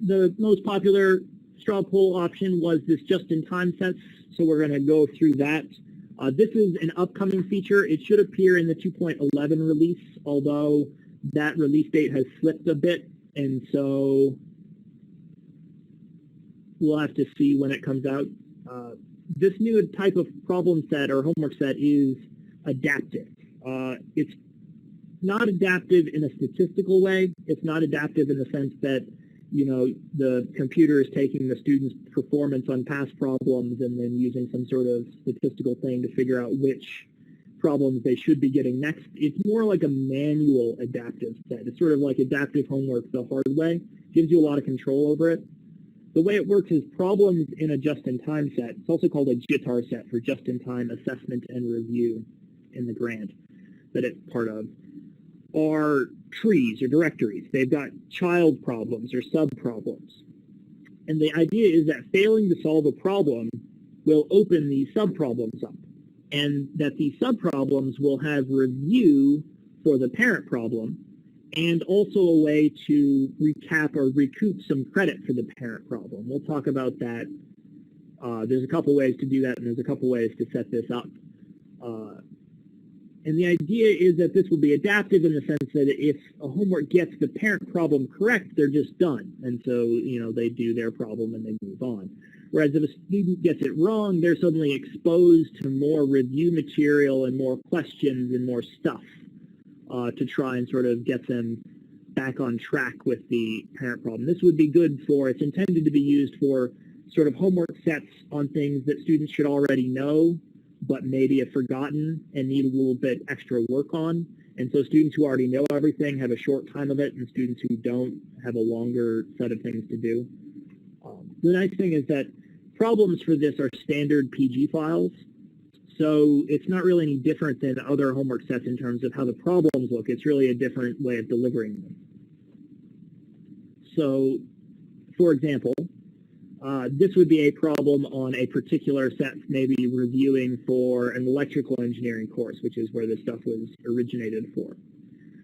the most popular straw poll option was this just-in-time sets, so we're going to go through that. This is an upcoming feature. It should appear in the 2.11 release, although that release date has slipped a bit, and so we'll have to see when it comes out. This new type of problem set or homework set is adaptive. It's not adaptive in a statistical way. It's not adaptive in the sense that, you know, the computer is taking the student's performance on past problems and then using some sort of statistical thing to figure out which problems they should be getting next. It's more like a manual adaptive set. It's sort of like adaptive homework the hard way. Gives you a lot of control over it. The way it works is problems in a just-in-time set. It's also called a JITAR set for just-in-time assessment and review in the grant that it's part of, are trees or directories. They've got child problems or sub-problems. And the idea is that failing to solve a problem will open these sub-problems up, and that these sub-problems will have review for the parent problem, and also a way to recap or recoup some credit for the parent problem. We'll talk about that. There's a couple ways to do that, and there's a couple ways to set this up. And the idea is that this will be adaptive in the sense that if a homework gets the parent problem correct, they're just done. And so, you know, they do their problem and they move on. Whereas if a student gets it wrong, they're suddenly exposed to more review material and more questions and more stuff to try and sort of get them back on track with the parent problem. This would be good for, it's intended to be used for sort of homework sets on things that students should already know, but maybe have forgotten and need a little bit extra work on. And so students who already know everything have a short time of it, and students who don't have a longer set of things to do. The nice thing is that problems for this are standard PG files, so it's not really any different than other homework sets in terms of how the problems look. It's really a different way of delivering them. So, for example, this would be a problem on a particular set, maybe reviewing for an electrical engineering course, which is where this stuff was originated for.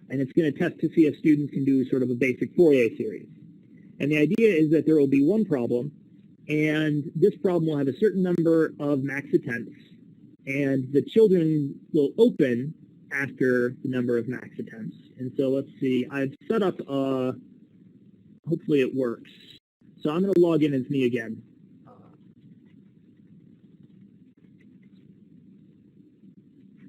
And it's going to test to see if students can do sort of a basic Fourier series. And the idea is that there will be one problem, and this problem will have a certain number of max attempts, and the children will open after the number of max attempts. And so let's see, I've set up, hopefully it works. So I'm going to log in as me again.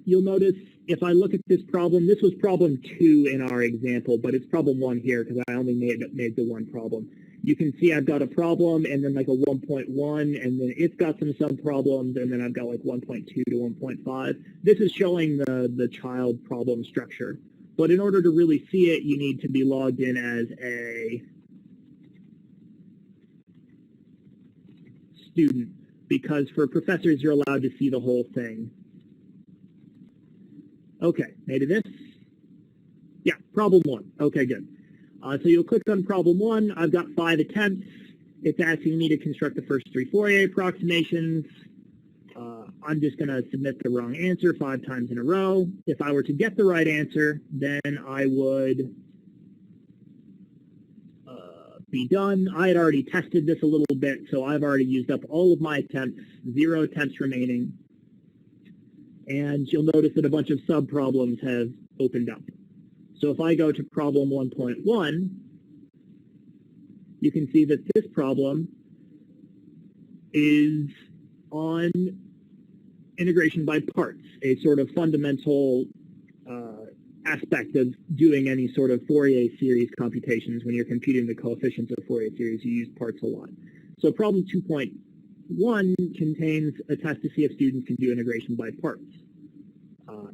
You'll notice if I look at this problem, this was problem 2 in our example, but it's problem 1 here because I only made the one problem. You can see I've got a problem and then like a 1.1, and then it's got some sub-problems, and then I've got like 1.2 to 1.5. This is showing the child problem structure. But in order to really see it, you need to be logged in as a student, because for professors you're allowed to see the whole thing. Okay, made it this? Yeah, problem 1. Okay, good. So you'll click on problem 1. I've got 5 attempts. It's asking me to construct the first 3 Fourier approximations. I'm just going to submit the wrong answer 5 times in a row. If I were to get the right answer, then I would be done. I had already tested this a little bit, so I've already used up all of my attempts, 0 attempts remaining. And you'll notice that a bunch of sub-problems have opened up. So if I go to problem 1.1, you can see that this problem is on integration by parts, a sort of fundamental aspect of doing any sort of Fourier series computations. When you're computing the coefficients of Fourier series, you use parts a lot. So problem 2.1 contains a test to see if students can do integration by parts.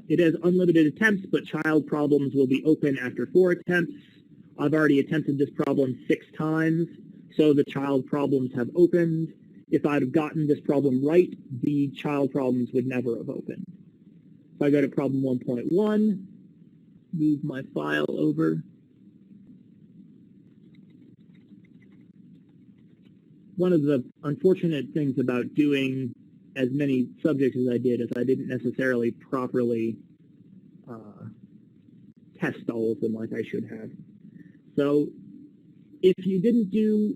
It has unlimited attempts, but child problems will be open after 4 attempts. I've already attempted this problem 6 times, so the child problems have opened. If I'd have gotten this problem right, the child problems would never have opened. If I go to problem 1.1, move my file over. One of the unfortunate things about doing as many subjects as I did is I didn't necessarily properly test all of them like I should have. So if you didn't do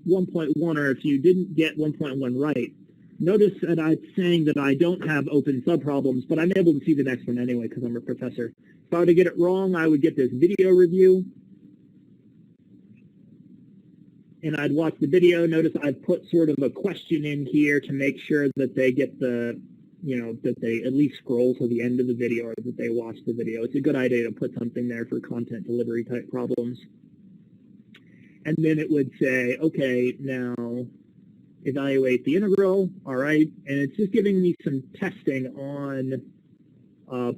1.1, or if you didn't get 1.1 right, notice that I'm saying that I don't have open subproblems, but I'm able to see the next one anyway because I'm a professor. If I were to get it wrong, I would get this video review, and I'd watch the video. Notice I've put sort of a question in here to make sure that they get the, that they at least scroll to the end of the video or that they watch the video. It's a good idea to put something there for content delivery type problems. And then it would say, okay, now evaluate the integral, all right, and it's just giving me some testing on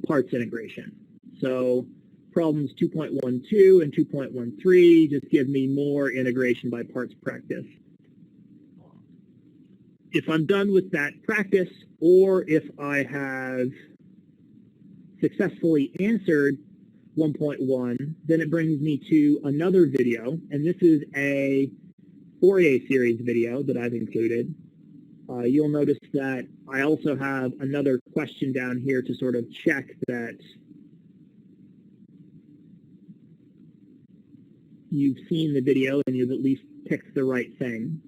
parts integration. So problems 2.12 and 2.13 just give me more integration by parts practice. If I'm done with that practice, or if I have successfully answered 1.1, then it brings me to another video, and this is a Fourier series video that I've included. You'll notice that I also have another question down here to sort of check that you've seen the video and you've at least picked the right thing.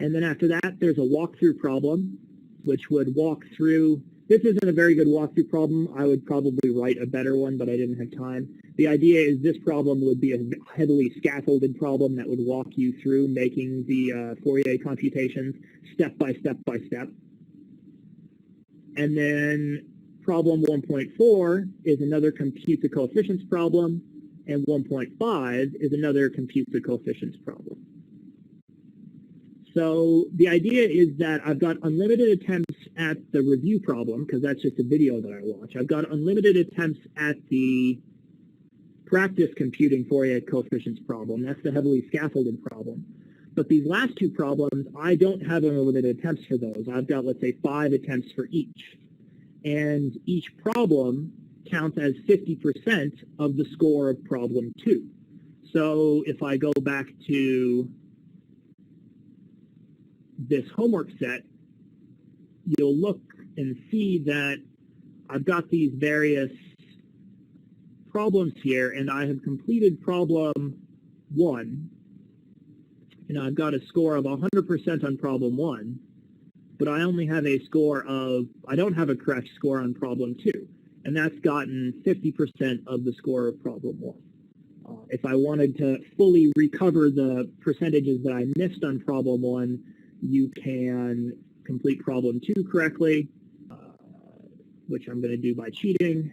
And then after that, there's a walkthrough problem, which would walk through. This isn't a very good walkthrough problem. I would probably write a better one, but I didn't have time. The idea is this problem would be a heavily scaffolded problem that would walk you through making the Fourier computations step by step by step. And then problem 1.4 is another compute the coefficients problem, and 1.5 is another compute the coefficients problem. So the idea is that I've got unlimited attempts at the review problem, because that's just a video that I watch. I've got unlimited attempts at the practice computing Fourier coefficients problem. That's the heavily scaffolded problem. But these last two problems, I don't have unlimited attempts for those. I've got, let's say, 5 attempts for each. And each problem counts as 50% of the score of problem 2. So if I go back to this homework set, you'll look and see that I've got these various problems here, and I have completed problem 1, and I've got a score of 100% on problem 1, but I only have a score of, I don't have a correct score on problem 2, and that's gotten 50% of the score of problem 1. If I wanted to fully recover the percentages that I missed on problem 1, you can complete problem 2 correctly, which I'm going to do by cheating.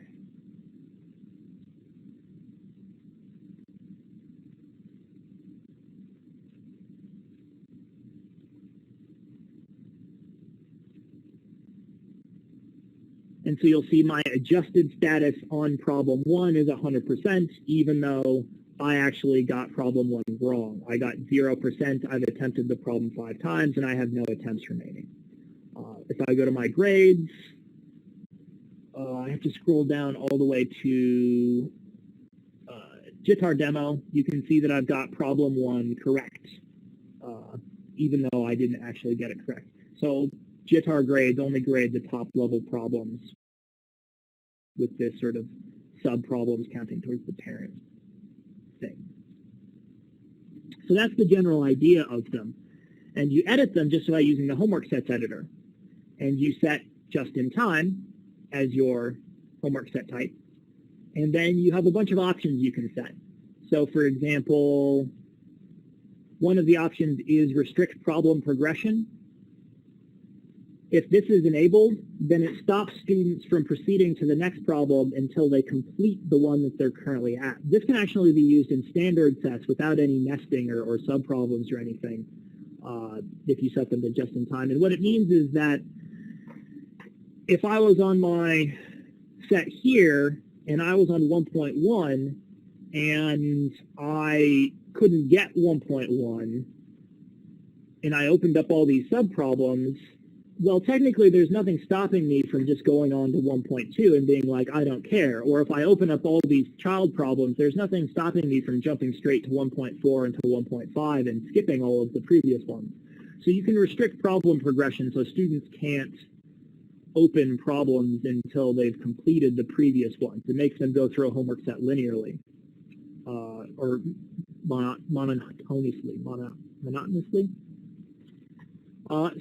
And so you'll see my adjusted status on problem 1 is 100%, even though I actually got problem 1 wrong. I got 0%. I've attempted the problem 5 times, and I have no attempts remaining. If I go to my grades, I have to scroll down all the way to JITAR demo. You can see that I've got problem 1 correct, even though I didn't actually get it correct. So JITAR grades only grade the top-level problems with this sort of sub-problems counting towards the parent thing. So that's the general idea of them. And you edit them just by using the homework sets editor. And you set just in time as your homework set type. And then you have a bunch of options you can set. So for example, one of the options is restrict problem progression. If this is enabled, then it stops students from proceeding to the next problem until they complete the one that they're currently at. This can actually be used in standard sets without any nesting or sub-problems or anything if you set them to just in time. And what it means is that if I was on my set here and I was on 1.1 and I couldn't get 1.1 and I opened up all these sub-problems, well, technically, there's nothing stopping me from just going on to 1.2 and being like, I don't care. Or if I open up all these child problems, there's nothing stopping me from jumping straight to 1.4 and to 1.5 and skipping all of the previous ones. So you can restrict problem progression so students can't open problems until they've completed the previous ones. It makes them go through a homework set linearly. or monotonously.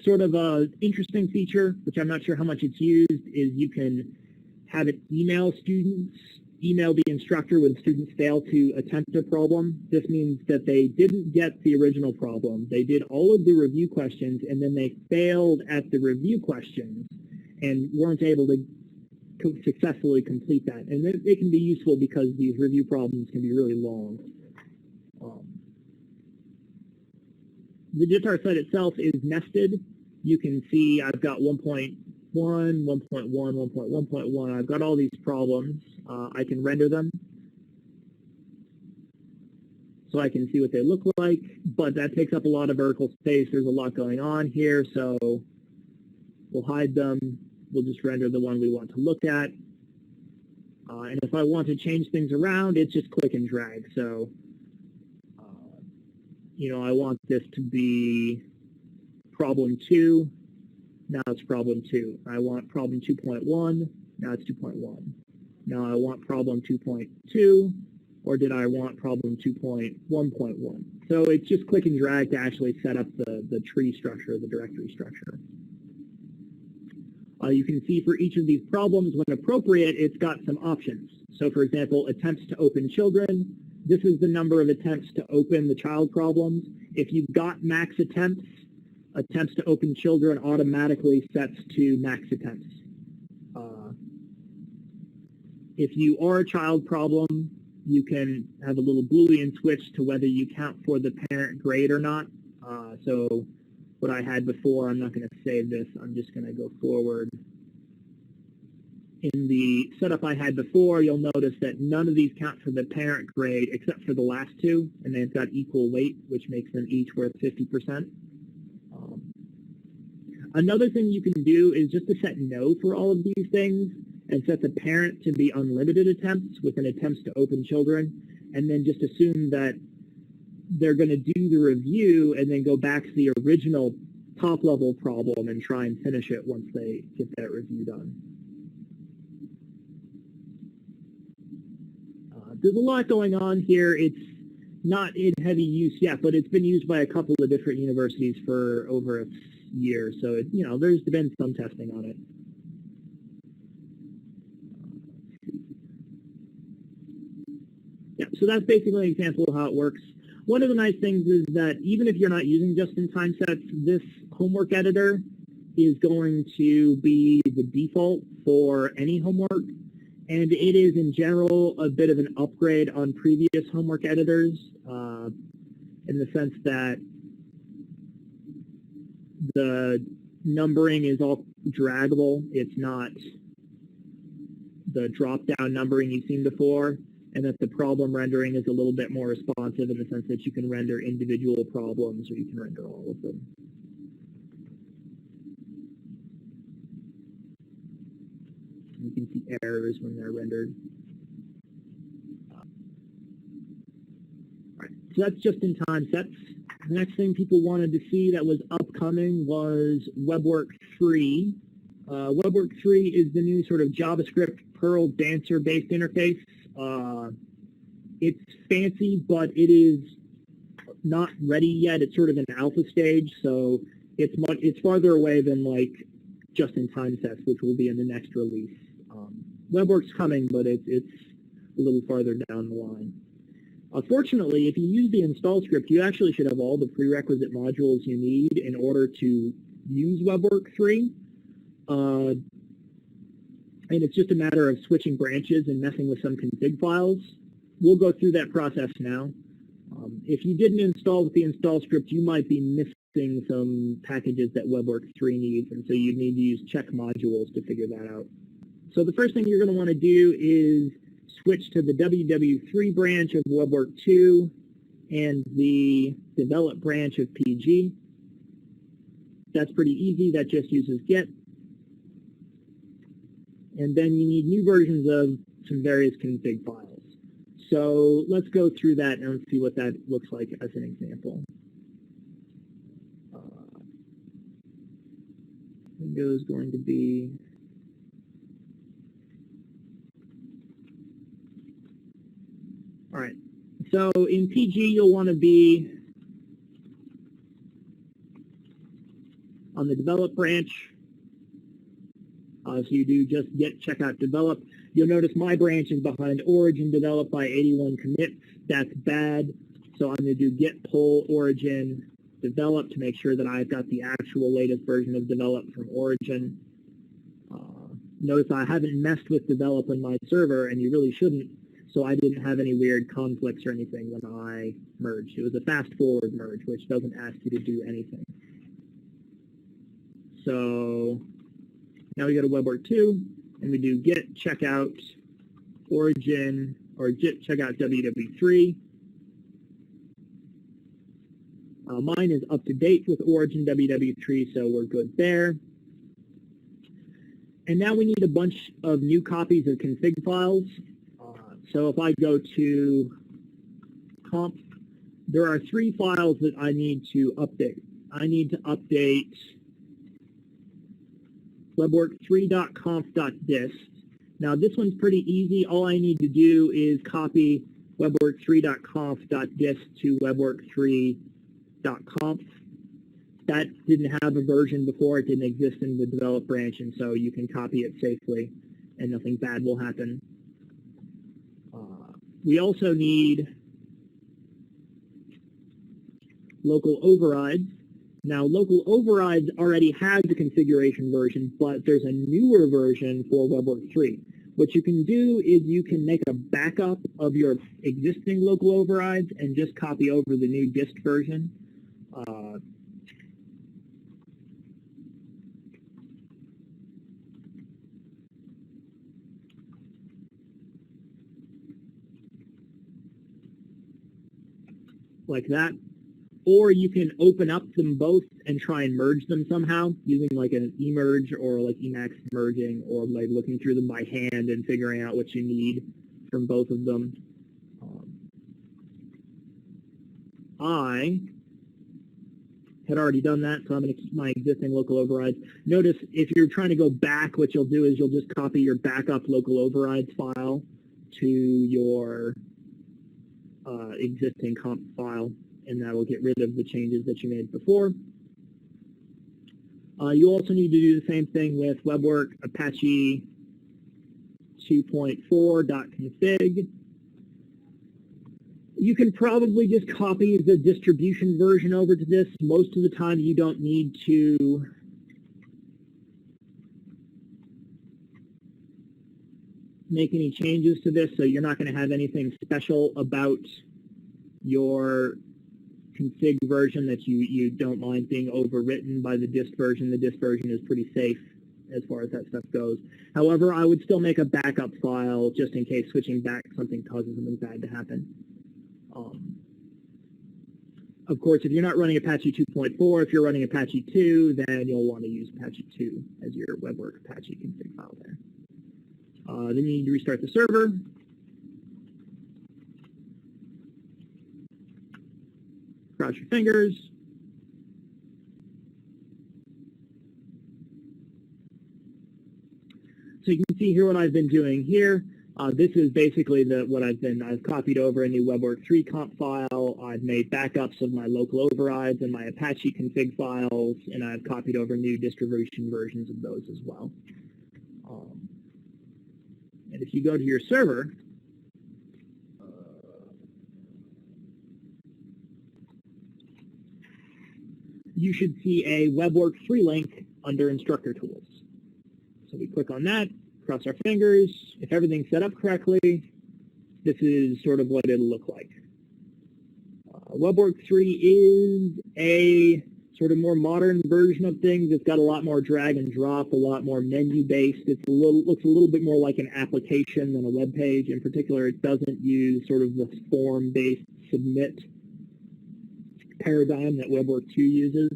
Sort of a interesting feature, which I'm not sure how much it's used, is you can have it email the instructor when students fail to attempt a problem. This means that they didn't get the original problem. They did all of the review questions, and then they failed at the review questions and weren't able to successfully complete that. And it can be useful because these review problems can be really long. The JITAR site itself is nested. You can see I've got 1.1, 1.1, 1.1.1. I've got all these problems. I can render them so I can see what they look like, but that takes up a lot of vertical space. There's a lot going on here, so we'll hide them. We'll just render the one we want to look at. And if I want to change things around, it's just click and drag. So, I want this to be problem 2. Now it's problem 2. I want problem 2.1. Now it's 2.1. Now I want problem 2.2. Or did I want problem 2.1.1? So it's just click and drag to actually set up the tree structure, the directory structure. You can see for each of these problems, when appropriate, it's got some options. So for example, attempts to open children. This is the number of attempts to open the child problems. If you've got max attempts to open children automatically sets to max attempts. If you are a child problem, you can have a little Boolean switch to whether you count for the parent grade or not. So what I had before, I'm not going to save this. I'm just going to go forward. In the setup I had before, you'll notice that none of these count for the parent grade except for the last two, and they've got equal weight, which makes them each worth 50%. Another thing you can do is just to set no for all of these things and set the parent to be unlimited attempts with an attempts to open children, and then just assume that they're going to do the review and then go back to the original top-level problem and try and finish it once they get that review done. There's a lot going on here. It's not in heavy use yet, but it's been used by a couple of different universities for over a year, so there's been some testing on it. Yeah, so that's basically an example of how it works. One of the nice things is that even if you're not using just-in-time sets, this homework editor is going to be the default for any homework, and it is in general a bit of an upgrade on previous homework editors in the sense that the numbering is all draggable. It's not the drop-down numbering you've seen before, and that the problem rendering is a little bit more responsive in the sense that you can render individual problems or you can render all of them. You can see errors when they're rendered. All right, so that's just-in-time sets. The next thing people wanted to see that was upcoming was WeBWorK 3. WeBWorK 3 is the new sort of JavaScript Perl dancer-based interface. It's fancy, but it is not ready yet. It's sort of in alpha stage, so it's farther away than like just-in-time sets, which will be in the next release. WeBWorK's coming, but it's a little farther down the line. Fortunately, if you use the install script, you actually should have all the prerequisite modules you need in order to use WeBWorK 3. And it's just a matter of switching branches and messing with some config files. We'll go through that process now. If you didn't install with the install script, you might be missing some packages that WeBWorK 3 needs, and so you need to use check modules to figure that out. So the first thing you're going to want to do is switch to the WW3 branch of WeBWorK 2 and the develop branch of PG. That's pretty easy. That just uses get. And then you need new versions of some various config files. So let's go through that and see what that looks like as an example. Windows is going to be all right. So in PG, you'll want to be on the develop branch. So you do just get checkout develop. You'll notice my branch is behind origin develop by 81 commits. That's bad. So I'm going to do get pull origin develop to make sure that I've got the actual latest version of develop from origin. Notice I haven't messed with develop on my server, and you really shouldn't, so I didn't have any weird conflicts or anything when I merged. It was a fast forward merge, which doesn't ask you to do anything. So now we go to WeBWorK 2, and we do get checkout origin, or get checkout WW3. Mine is up to date with origin WW3, so we're good there. And now we need a bunch of new copies of config files. So if I go to conf, there are 3 files that I need to update. I need to update WeBWorK3.conf.dist. Now this one's pretty easy. All I need to do is copy WeBWorK3.conf.dist to WeBWorK3.conf. That didn't have a version before. It didn't exist in the develop branch, and so you can copy it safely, and nothing bad will happen. We also need local overrides. Now, local overrides already has a configuration version, but there's a newer version for WeBWorK 3. What you can do is you can make a backup of your existing local overrides and just copy over the new dist version. Like that. Or you can open up them both and try and merge them somehow using like an emerge or like Emacs merging, or like looking through them by hand and figuring out what you need from both of them. I had already done that, so I'm going to keep my existing local overrides. Notice if you're trying to go back, what you'll do is you'll just copy your backup local overrides file to your existing comp file, and that will get rid of the changes that you made before. You also need to do the same thing with WeBWorK Apache 2.4.config. You can probably just copy the distribution version over to this. Most of the time you don't need to make any changes to this, so you're not going to have anything special about your config version that you don't mind being overwritten by the dist version. The dist version is pretty safe as far as that stuff goes. However, I would still make a backup file just in case switching back something causes something bad to happen. Of course, if you're not running Apache 2.4, if you're running Apache 2, then you'll want to use Apache 2 as your WeBWorK Apache config file there. Then you need to restart the server. Cross your fingers. So you can see here what I've been doing here. This is basically I've copied over a new WeBWorK 3 comp file. I've made backups of my local overrides and my Apache config files, and I've copied over new distribution versions of those as well. And if you go to your server, you should see a WeBWorK 3 link under Instructor Tools. So we click on that, cross our fingers. If everything's set up correctly, this is sort of what it'll look like. WeBWorK 3 is a sort of more modern version of things. It's got a lot more drag and drop, a lot more menu-based. It looks a little bit more like an application than a web page. In particular, it doesn't use sort of the form-based submit paradigm that WeBWorK 2 uses.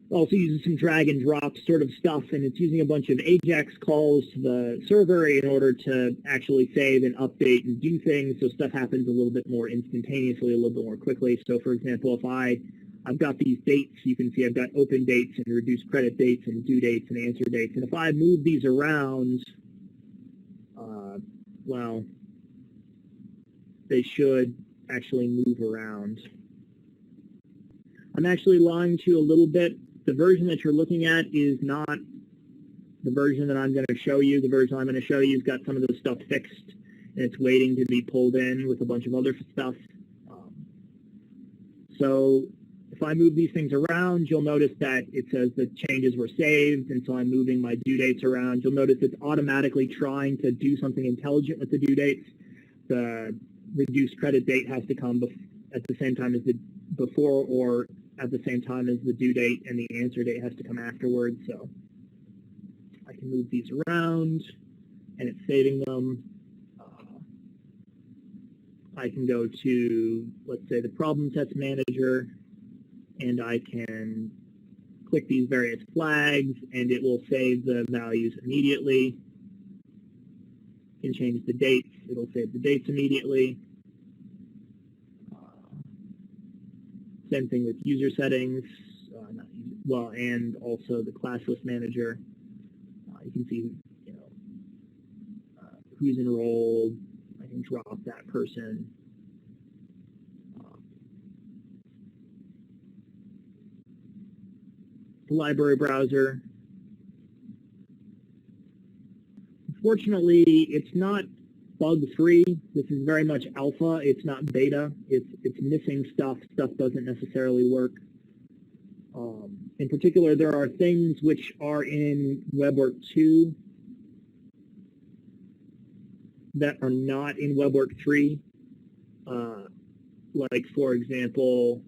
Also uses some drag and drop sort of stuff, and it's using a bunch of AJAX calls to the server in order to actually save and update and do things, so stuff happens a little bit more instantaneously, a little bit more quickly. So for example, if I've got these dates, you can see I've got open dates and reduced credit dates and due dates and answer dates, and if I move these around, well, they should actually move around. I'm actually lying to you a little bit. The version that you're looking at is not the version that I'm going to show you. The version I'm going to show you has got some of the stuff fixed, and it's waiting to be pulled in with a bunch of other stuff. So if I move these things around, you'll notice that it says the changes were saved, and so I'm moving my due dates around. You'll notice it's automatically trying to do something intelligent with the due dates. The reduced credit date has to come at the same time as the before or at the same time as the due date, and the answer date has to come afterwards. So I can move these around, and it's saving them. I can go to, let's say, the problem test manager, and I can click these various flags, and it will save the values immediately. You can change the dates. It'll save the dates immediately. Same thing with user settings, and also the class list manager. You can see, who's enrolled. I can drop that person. The library browser. Unfortunately, it's not bug-free. This is very much alpha. It's not beta. It's missing stuff. Stuff doesn't necessarily work. In particular, there are things which are in WeBWorK 2 that are not in WeBWorK 3. Like, for example,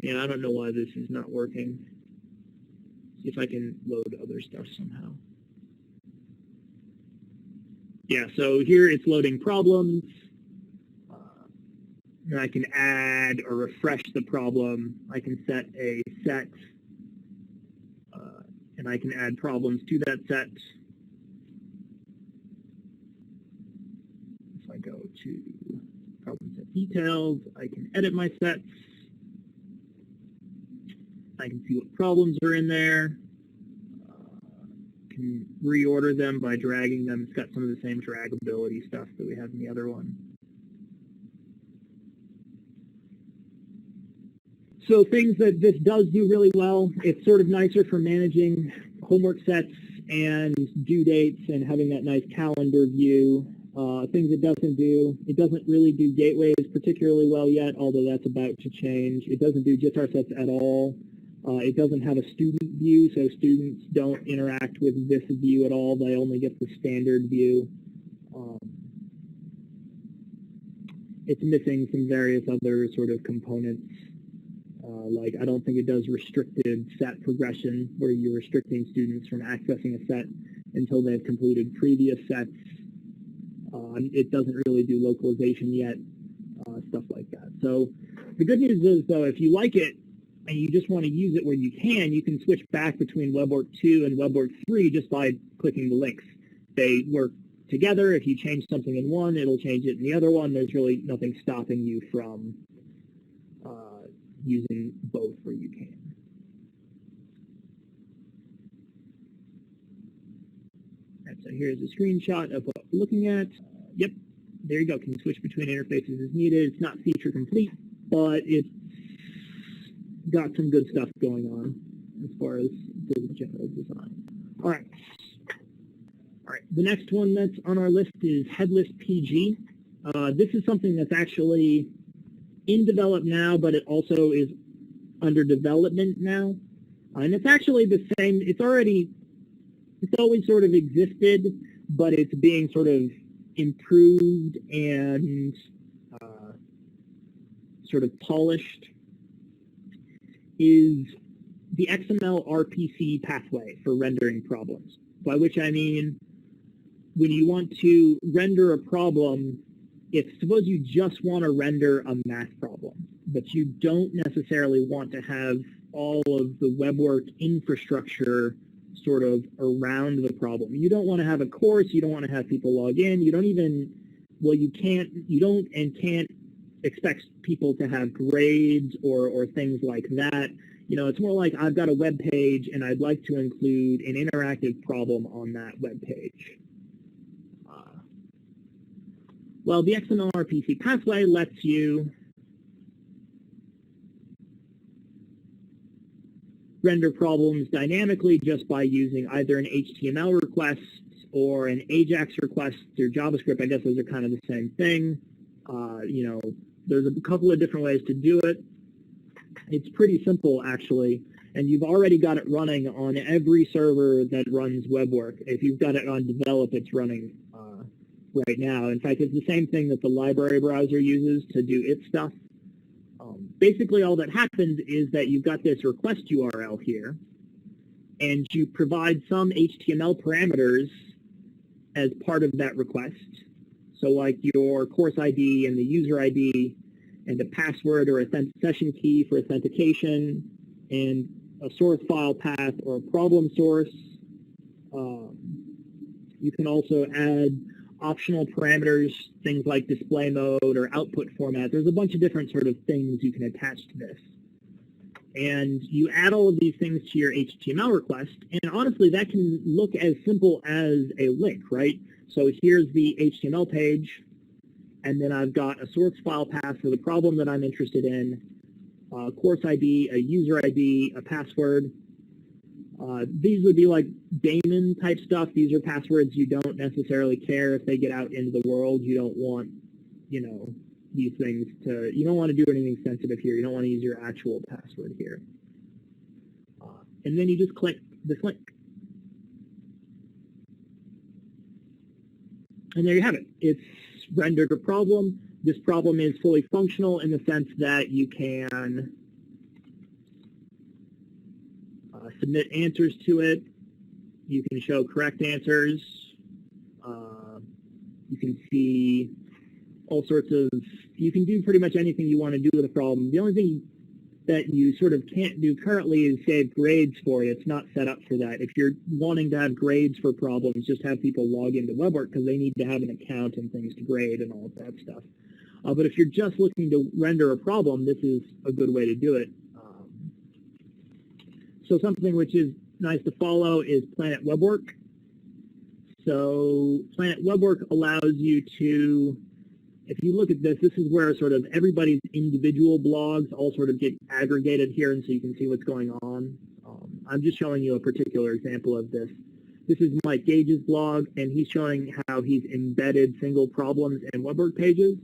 I don't know why this is not working. See if I can load other stuff somehow. Yeah, so here it's loading problems. And I can add or refresh the problem. I can set a set, and I can add problems to that set. If I go to problem set details, I can edit my sets. I can see what problems are in there. Can reorder them by dragging them. It's got some of the same draggability stuff that we have in the other one. So things that this does do really well, it's sort of nicer for managing homework sets and due dates and having that nice calendar view. Things it doesn't really do gateways particularly well yet, although that's about to change. It doesn't do JITR sets at all. It doesn't have a student view, so students don't interact with this view at all. They only get the standard view. It's missing some various other sort of components. Like, I don't think it does restricted set progression, where you're restricting students from accessing a set until they've completed previous sets. It doesn't really do localization yet, stuff like that. So the good news is, though, if you like it and you just want to use it where you can switch back between WeBWorK 2 and WeBWorK 3 just by clicking the links. They work together. If you change something in one, it'll change it in the other one. There's really nothing stopping you from using both where you can. All right, so here's a screenshot of what we're looking at. Yep, there you go. Can switch between interfaces as needed. It's not feature complete, but it's got some good stuff going on as far as the general design. All right. The next one that's on our list is Headless PG. This is something that's actually in develop now, but it also is under development now. And it's actually the same. It's always sort of existed, but it's being sort of improved and sort of polished. Is the XML RPC pathway for rendering problems, by which I mean when you want to render a problem, suppose you just want to render a math problem, but you don't necessarily want to have all of the WeBWorK infrastructure sort of around the problem. You don't want to have a course, you don't want to have people log in, you don't and can't expect people to have grades or things like that. It's more like I've got a web page and I'd like to include an interactive problem on that web page. Well, the XML-RPC pathway lets you render problems dynamically just by using either an HTML request or an AJAX request through JavaScript. I guess those are kind of the same thing. There's a couple of different ways to do it. It's pretty simple, actually, and you've already got it running on every server that runs WeBWorK. If you've got it on develop, it's running right now. In fact, it's the same thing that the library browser uses to do its stuff. Basically, all that happens is that you've got this request URL here, and you provide some HTML parameters as part of that request. So like your course ID and the user ID and a password or a session key for authentication and a source file path or a problem source. You can also add optional parameters, things like display mode or output format. There's a bunch of different sort of things you can attach to this. And you add all of these things to your HTML request, and honestly, that can look as simple as a link, right? So here's the HTML page, and then I've got a source file path for the problem that I'm interested in, a course ID, a user ID, a password. These would be like daemon type stuff. These are passwords you don't necessarily care if they get out into the world. You don't want, these things you don't want to do anything sensitive here. You don't want to use your actual password here. And then you just click this link. And there you have it. It's rendered a problem. This problem is fully functional in the sense that you can submit answers to it. You can show correct answers. You can see all sorts of, you can do pretty much anything you want to do with a problem. The only thing that you sort of can't do currently is save grades for it. It's not set up for that. If you're wanting to have grades for problems, just have people log into WeBWorK because they need to have an account and things to grade and all of that stuff. But if you're just looking to render a problem, this is a good way to do it. So something which is nice to follow is Planet WeBWorK. So Planet WeBWorK allows you to, if you look at this, this is where sort of everybody's individual blogs all sort of get aggregated here, and so you can see what's going on. I'm just showing you a particular example of this. This is Mike Gage's blog, and he's showing how he's embedded single problems in WeBWorK pages.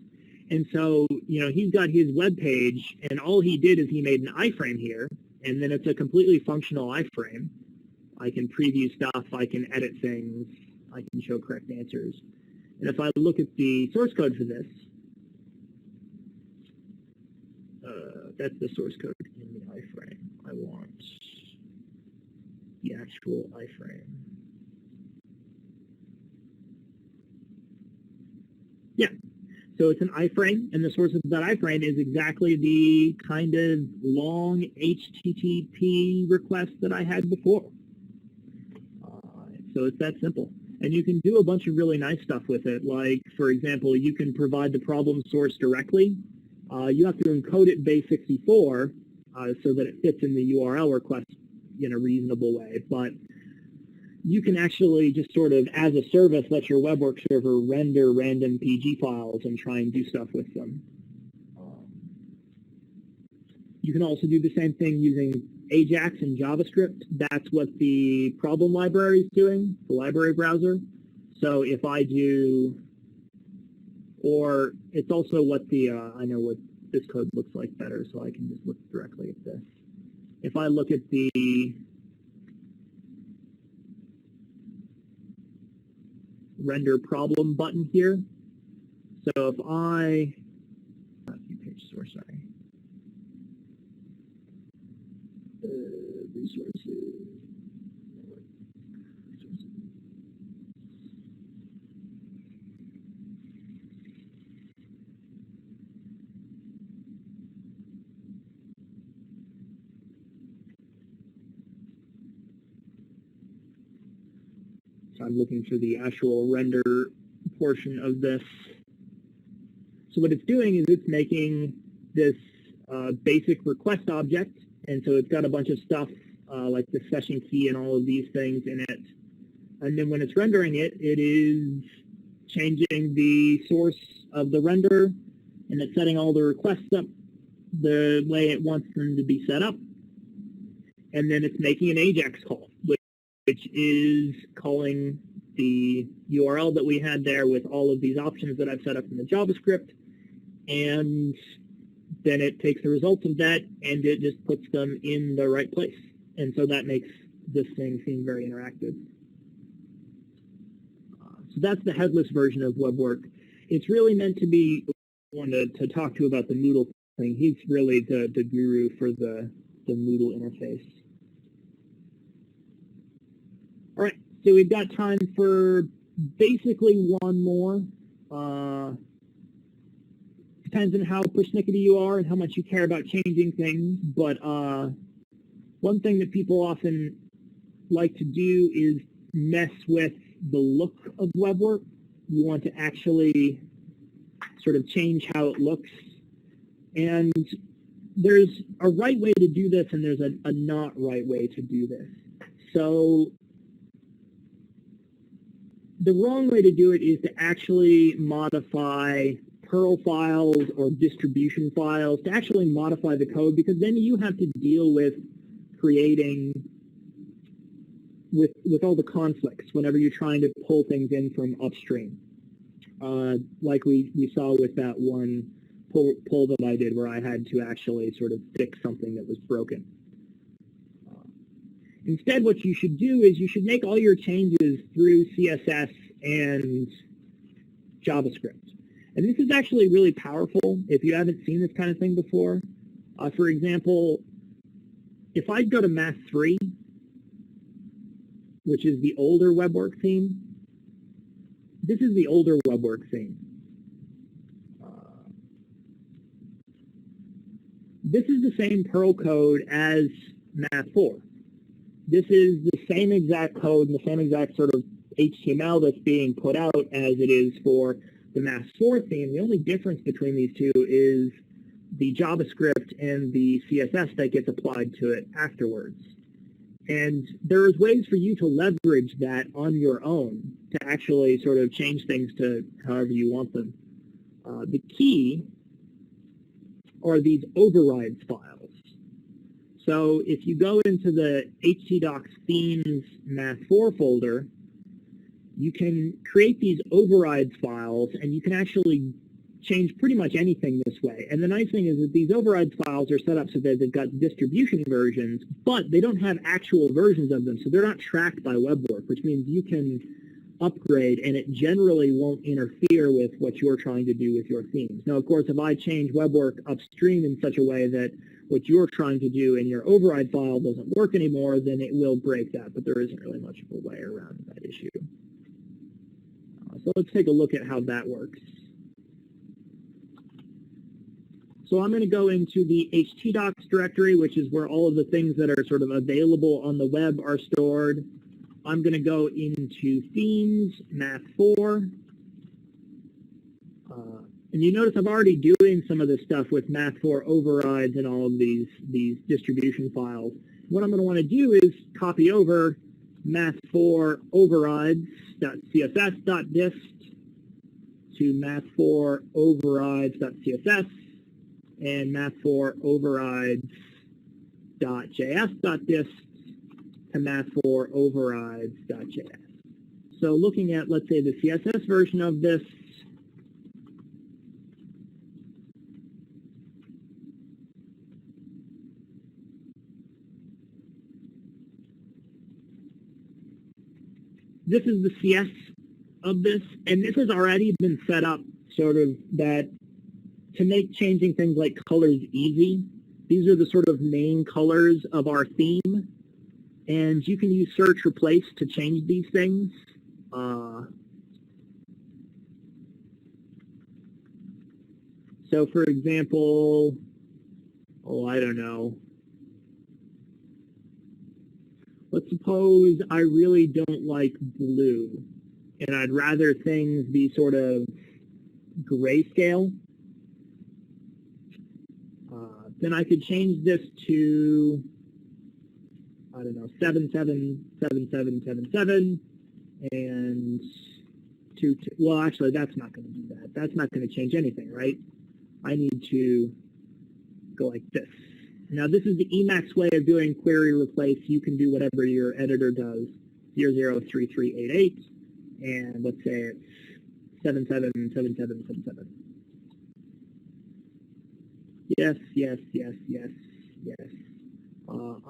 And so, he's got his web page, and all he did is he made an iframe here, and then it's a completely functional iframe. I can preview stuff, I can edit things, I can show correct answers. And if I look at the source code for this, that's the source code in the iframe. I want the actual iframe. Yeah, so it's an iframe, and the source of that iframe is exactly the kind of long HTTP request that I had before. So it's that simple. And you can do a bunch of really nice stuff with it. Like, for example, you can provide the problem source directly. You have to encode it base64 so that it fits in the URL request in a reasonable way. But you can actually just sort of, as a service, let your WeBWorK server render random PG files and try and do stuff with them. You can also do the same thing using AJAX and JavaScript. That's what the problem library is doing, the library browser. So if I do, or it's also what the, I know what this code looks like better, so I can just look directly at this. If I look at the render problem button here, so if I, not view page source, sorry. Resources. So I'm looking for the actual render portion of this. So what it's doing is it's making this basic request object, and so it's got a bunch of stuff like the session key and all of these things in it. And then when it's rendering it, it is changing the source of the render, and it's setting all the requests up the way it wants them to be set up. And then it's making an AJAX call, which is calling the URL that we had there with all of these options that I've set up in the JavaScript, and then it takes the results of that and it just puts them in the right place. And so that makes this thing seem very interactive. So that's the headless version of WeBWorK. It's really meant to be one to talk to about the Moodle thing. He's really the guru for the Moodle interface. All right, so we've got time for basically one more. Depends on how persnickety you are and how much you care about changing things, but one thing that people often like to do is mess with the look of WeBWorK. You want to actually sort of change how it looks. And there's a right way to do this and there's a not right way to do this. So the wrong way to do it is to actually modify Perl files or distribution files, to actually modify the code, because then you have to deal with creating with all the conflicts whenever you're trying to pull things in from upstream. Like we saw with that one pull that I did where I had to actually sort of fix something that was broken. Instead, what you should do is you should make all your changes through CSS and JavaScript. And this is actually really powerful if you haven't seen this kind of thing before. For example, if I go to Math 3, which is the older WeBWorK theme, this is the older WeBWorK theme. This is the same Perl code as Math 4. This is the same exact code and the same exact sort of HTML that's being put out as it is for the Math 4 theme. The only difference between these two is the JavaScript and the CSS that gets applied to it afterwards. And there's ways for you to leverage that on your own to actually sort of change things to however you want them. The key are these overrides files. So if you go into the htdocs themes Math 4 folder, you can create these overrides files, and you can actually change pretty much anything this way. And the nice thing is that these overrides files are set up so that they've got distribution versions, but they don't have actual versions of them, so they're not tracked by WeBWorK, which means you can upgrade, and it generally won't interfere with what you're trying to do with your themes. Now, of course, if I change WeBWorK upstream in such a way that what you're trying to do in your override file doesn't work anymore, then it will break that, but there isn't really much of a way around that issue. So let's take a look at how that works. So I'm going to go into the htdocs directory, which is where all of the things that are sort of available on the web are stored. I'm going to go into themes, Math 4. And you notice I'm already doing some of this stuff with Math 4 overrides and all of these distribution files. What I'm going to want to do is copy over Math 4 overrides.css.dist to Math 4 overrides.css and Math 4 overrides.js.dist to Math 4 overrides.js. So looking at, let's say, the CSS version of this, this is the CS of this, and this has already been set up sort of that to make changing things like colors easy. These are the sort of main colors of our theme, and you can use search replace to change these things. So for example, I don't know. Let's suppose I really don't like blue, and I'd rather things be sort of grayscale. Then I could change this to, I don't know, 777777, and Well, actually, that's not going to do that. That's not going to change anything, right? I need to go like this. Now, this is the Emacs way of doing query replace. You can do whatever your editor does. 003388, and let's say it's 777777. Yes, yes, yes, yes, yes.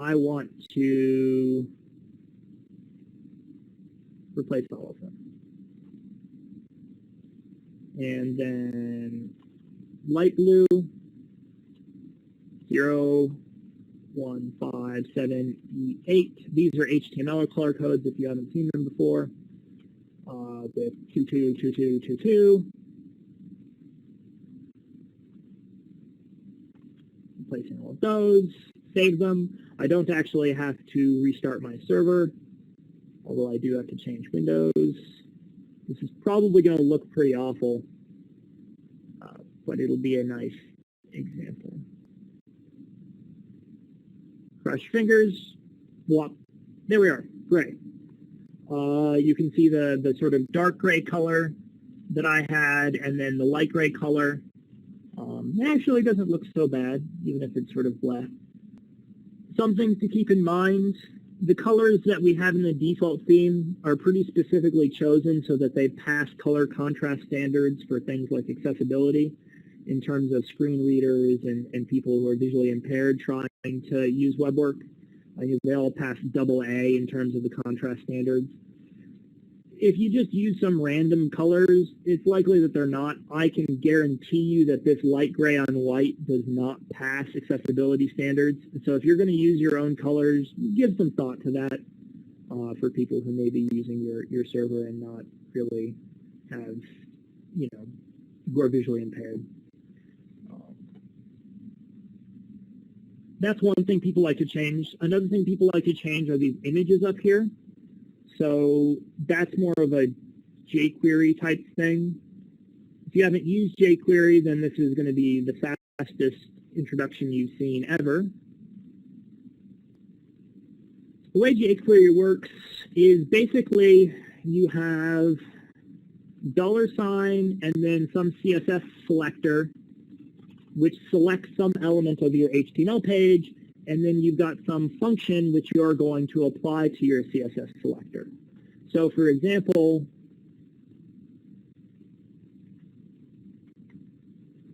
I want to replace all of them. And then light blue, 0157E8. These are HTML color codes if you haven't seen them before. With 222222. Replacing all of those. Save them. I don't actually have to restart my server, although I do have to change windows. This is probably going to look pretty awful, but it'll be a nice example. Cross your fingers. Whoop. There we are. Gray. You can see the sort of dark gray color that I had, and then the light gray color. It actually doesn't look so bad, even if it's sort of black. Some things to keep in mind. The colors that we have in the default theme are pretty specifically chosen so that they pass color contrast standards for things like accessibility in terms of screen readers and people who are visually impaired trying to use WeBWorK. I think they all pass AA in terms of the contrast standards. If you just use some random colors, it's likely that they're not. I can guarantee you that this light gray on white does not pass accessibility standards. So if you're going to use your own colors, give some thought to that for people who may be using your server and not really have, who are visually impaired. That's one thing people like to change. Another thing people like to change are these images up here. So that's more of a jQuery type thing. If you haven't used jQuery, then this is going to be the fastest introduction you've seen ever. The way jQuery works is basically you have $, and then some CSS selector, which selects some element of your HTML page, and then you've got some function which you're going to apply to your CSS selector. So for example,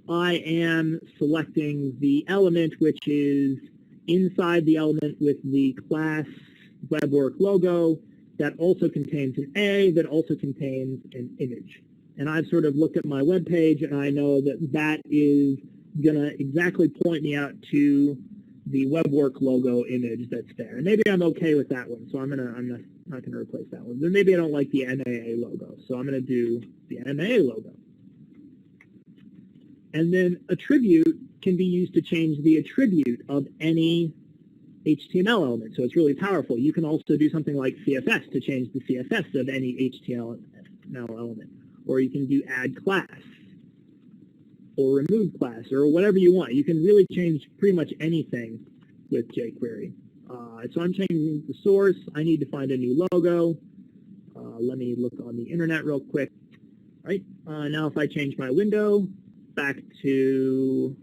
I am selecting the element which is inside the element with the class WeBWorK logo that also contains an A, that also contains an image. And I've sort of looked at my web page, and I know that that is going to exactly point me out to the WeBWorK logo image that's there. And maybe I'm okay with that one, so I'm not gonna replace that one. Then maybe I don't like the MAA logo, so I'm gonna do the MAA logo. And then attribute can be used to change the attribute of any HTML element. So it's really powerful. You can also do something like CSS to change the CSS of any HTML element. Or you can do add class, or remove class, or whatever you want. You can really change pretty much anything with jQuery. So I'm changing the source. I need to find a new logo. Let me look on the internet real quick. All right, now if I change my window back to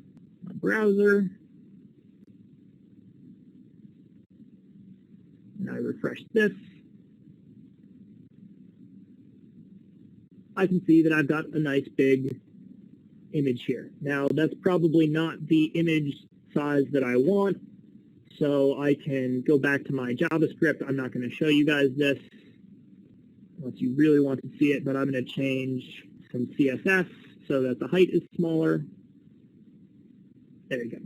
my browser, and I refresh this, I can see that I've got a nice big image here. Now, that's probably not the image size that I want, so I can go back to my JavaScript. I'm not going to show you guys this unless you really want to see it, but I'm going to change some CSS so that the height is smaller. There you go.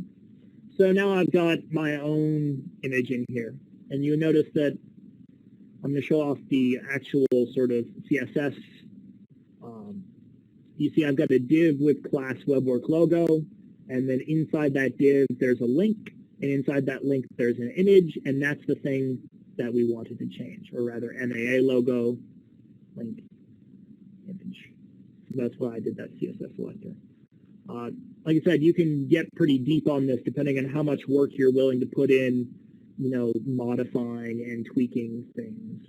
So now I've got my own image in here, and you notice that I'm going to show off the actual sort of CSS. You see I've got a div with class WeBWorK logo, and then inside that div there's a link, and inside that link there's an image, and that's the thing that we wanted to change, or rather MAA logo, link, image. So that's why I did that CSS selector. Like I said, you can get pretty deep on this depending on how much work you're willing to put in, modifying and tweaking things.